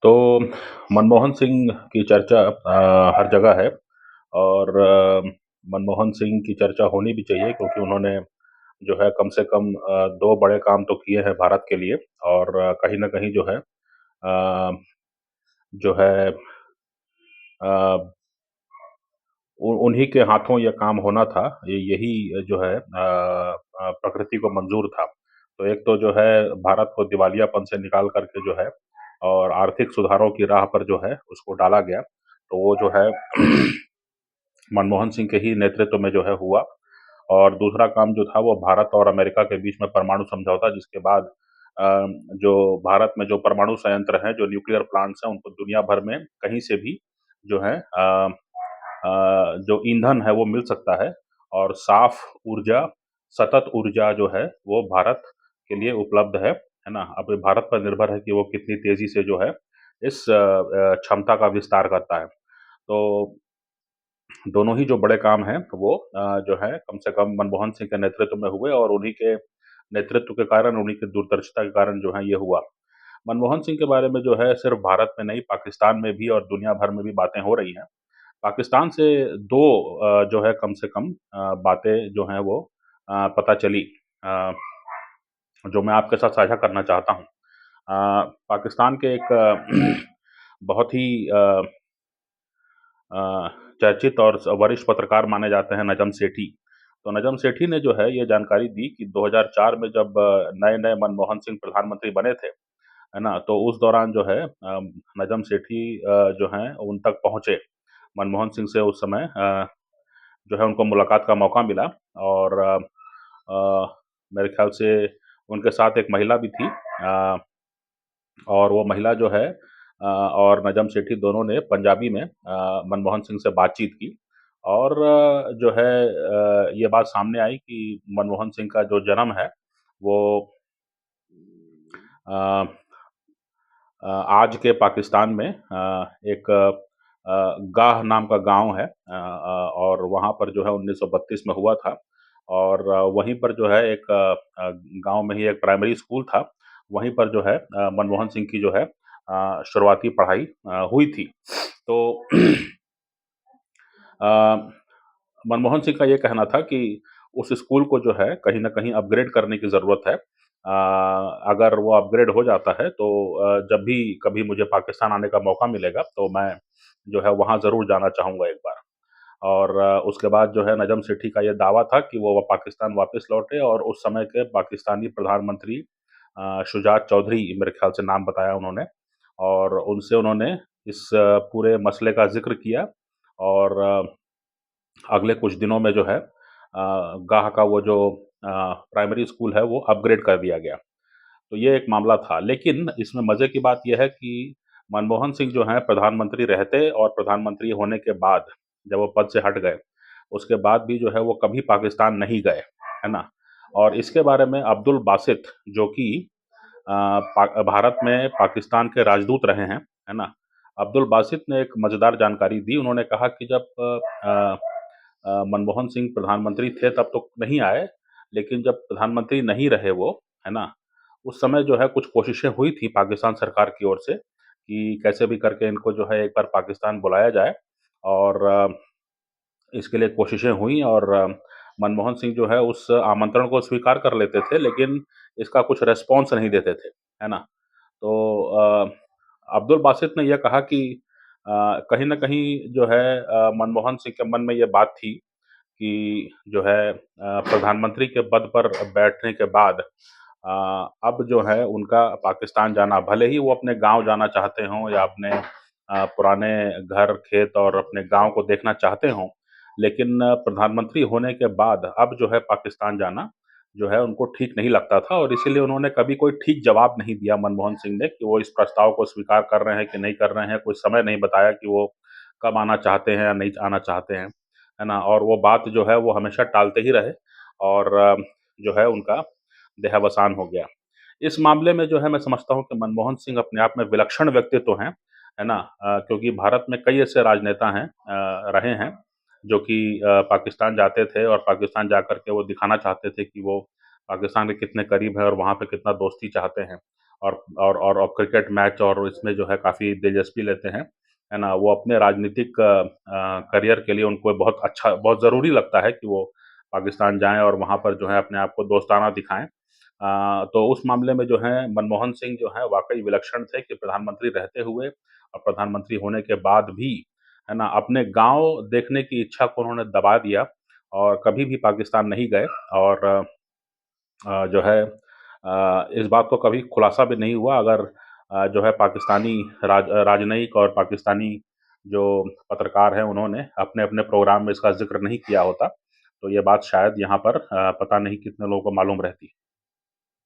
तो मनमोहन सिंह की चर्चा हर जगह है और मनमोहन सिंह की चर्चा होनी भी चाहिए क्योंकि उन्होंने जो है कम से कम 2 बड़े काम तो किए हैं भारत के लिए और कहीं न कहीं जो है अ, उन्हीं के हाथों ये काम होना था। यही जो है प्रकृति को मंज़ूर था। तो एक तो जो है भारत को दिवालियापन से निकाल कर के जो है और आर्थिक सुधारों की राह पर जो है उसको डाला गया। तो वो जो है मनमोहन सिंह के ही नेतृत्व में जो है हुआ और दूसरा काम जो था वो भारत और अमेरिका के बीच में परमाणु समझौता जिसके बाद अ, जो भारत में जो परमाणु संयंत्र हैं, जो न्यूक्लियर प्लांट्स हैं, उनको दुनिया भर में कहीं से भी जो है जो ईंधन है वो मिल सकता है और साफ ऊर्जा, सतत ऊर्जा जो है वो भारत के लिए उपलब्ध है ना? अब ये भारत पर निर्भर है कि वो कितनी तेज़ी से जो है इस क्षमता का विस्तार करता है। तो दोनों ही जो बड़े काम हैं वो जो है कम से कम मनमोहन सिंह के नेतृत्व में हुए और उन्हीं के नेतृत्व के कारण, उन्हीं की दूरदर्शिता के कारण जो है ये हुआ। मनमोहन सिंह के बारे में जो है सिर्फ़ भारत में नहीं पाकिस्तान में भी और दुनिया भर में भी बातें हो रही हैं। पाकिस्तान से 2 जो है कम से कम बातें जो हैं वो पता चली अ, जो मैं आपके साथ साझा करना चाहता हूँ। पाकिस्तान के एक बहुत ही अ, चर्चित और वरिष्ठ पत्रकार माने जाते हैं नजम सेठी। तो नजम सेठी ने जो है ये जानकारी दी कि 2004 में जब नए-नए मनमोहन सिंह प्रधानमंत्री बने थे, है ना? तो उस दौरान जो है नजम सेठी जो हैं उन तक पहुँचे। मनमोहन सिंह से उस समय जो है उनको मुलाकात का मौका मिला और मेरे ख़्याल से उनके साथ एक महिला भी थी और वो महिला जो है और नजम सेठी दोनों ने पंजाबी में मनमोहन सिंह से बातचीत की और जो है ये बात सामने आई कि मनमोहन सिंह का जो जन्म है वो अ आज के पाकिस्तान में एक गाह नाम का गाँव है और वहाँ पर जो है 1932 में हुआ था और वहीं पर जो है एक गाँव में ही एक प्राइमरी स्कूल था। वहीं पर जो है मनमोहन सिंह की जो है शुरुआती पढ़ाई हुई थी। तो अ, मनमोहन सिंह का ये कहना था कि उस स्कूल को जो है कहीं न कहीं अपग्रेड करने की ज़रूरत है। अगर वो अपग्रेड हो जाता है तो जब भी कभी मुझे पाकिस्तान आने का मौका मिलेगा तो मैं जो है वहाँ ज़रूर जाना चाहूँगा एक बार। और उसके बाद जो है नजम सेठी का ये दावा था कि वो पाकिस्तान वापस लौटे और उस समय के पाकिस्तानी प्रधानमंत्री शुजात चौधरी मेरे ख़्याल से नाम बताया उन्होंने और उनसे उन्होंने इस पूरे मसले का ज़िक्र किया और अगले कुछ दिनों में जो है गाह का वो जो प्राइमरी स्कूल है वो अपग्रेड कर दिया गया। तो ये एक मामला था। लेकिन इसमें मज़े की बात ये है कि मनमोहन सिंह जो हैं प्रधानमंत्री रहते और प्रधानमंत्री होने के बाद जब वो पद से हट गए, उसके बाद भी जो है वो कभी पाकिस्तान नहीं गए, है ना? और इसके बारे में अब्दुल बासित जो कि अ, भारत में पाकिस्तान के राजदूत रहे हैं, है ना? अब्दुल बासित ने एक मज़ेदार जानकारी दी। उन्होंने कहा कि जब मनमोहन सिंह प्रधानमंत्री थे तब तो नहीं आए, लेकिन जब प्रधानमंत्री नहीं रहे वो, है ना? उस समय जो है कुछ कोशिशें हुई थी पाकिस्तान सरकार की ओर से कि कैसे भी करके इनको जो है एक बार पाकिस्तान बुलाया जाए और इसके लिए कोशिशें हुई और मनमोहन सिंह जो है उस आमंत्रण को स्वीकार कर लेते थे, लेकिन इसका कुछ रिस्पॉन्स नहीं देते थे, है ना? तो अब्दुल बासित ने ये कहा कि कहीं न कहीं जो है मनमोहन सिंह के मन में ये बात थी कि जो है प्रधानमंत्री के पद पर बैठने के बाद अब जो है उनका पाकिस्तान जाना भले ही वो अपने गाँव जाना चाहते हों या अपने पुराने घर, खेत और अपने गाँव को देखना चाहते हों, लेकिन प्रधानमंत्री होने के बाद अब जो है पाकिस्तान जाना, जो है उनको ठीक नहीं लगता था और इसीलिए उन्होंने कभी कोई ठीक जवाब नहीं दिया मनमोहन सिंह ने कि वो इस प्रस्ताव को स्वीकार कर रहे हैं कि नहीं कर रहे हैं, कोई समय नहीं बताया कि वो कब आना चाहते हैं या नहीं आना चाहते हैं। है ना? और वो बात जो है वो हमेशा टालते ही रहे और जो है उनका देहावसान हो गया। इस मामले में जो है मैं समझता हूँ कि मनमोहन सिंह अपने आप में विलक्षण व्यक्तित्व हैं, है ना? क्योंकि भारत में कई ऐसे राजनेता हैं रहे हैं जो कि पाकिस्तान जाते थे और पाकिस्तान जाकर के वो दिखाना चाहते थे कि वो पाकिस्तान के कितने करीब हैं और वहाँ पे कितना दोस्ती चाहते हैं। और क्रिकेट मैच और इसमें जो है काफ़ी दिलचस्पी लेते हैं, है ना? वो अपने राजनीतिक करियर के लिए उनको बहुत ज़रूरी लगता है कि वो पाकिस्तान जाएँ और वहाँ पर जो है अपने आप को दोस्ताना दिखाएँ। तो उस मामले में जो है मनमोहन सिंह जो हैं वाक़ई विलक्षण थे कि प्रधानमंत्री रहते हुए और प्रधानमंत्री होने के बाद भी, है ना? अपने गाँव देखने की इच्छा को उन्होंने दबा दिया और कभी भी पाकिस्तान नहीं गए और जो है इस बात को कभी खुलासा भी नहीं हुआ अगर जो है पाकिस्तानी राजनयिक और पाकिस्तानी जो पत्रकार हैं उन्होंने अपने-अपने प्रोग्राम में इसका ज़िक्र नहीं किया होता, तो ये बात शायद यहाँ पर पता नहीं कितने लोगों को मालूम रहती।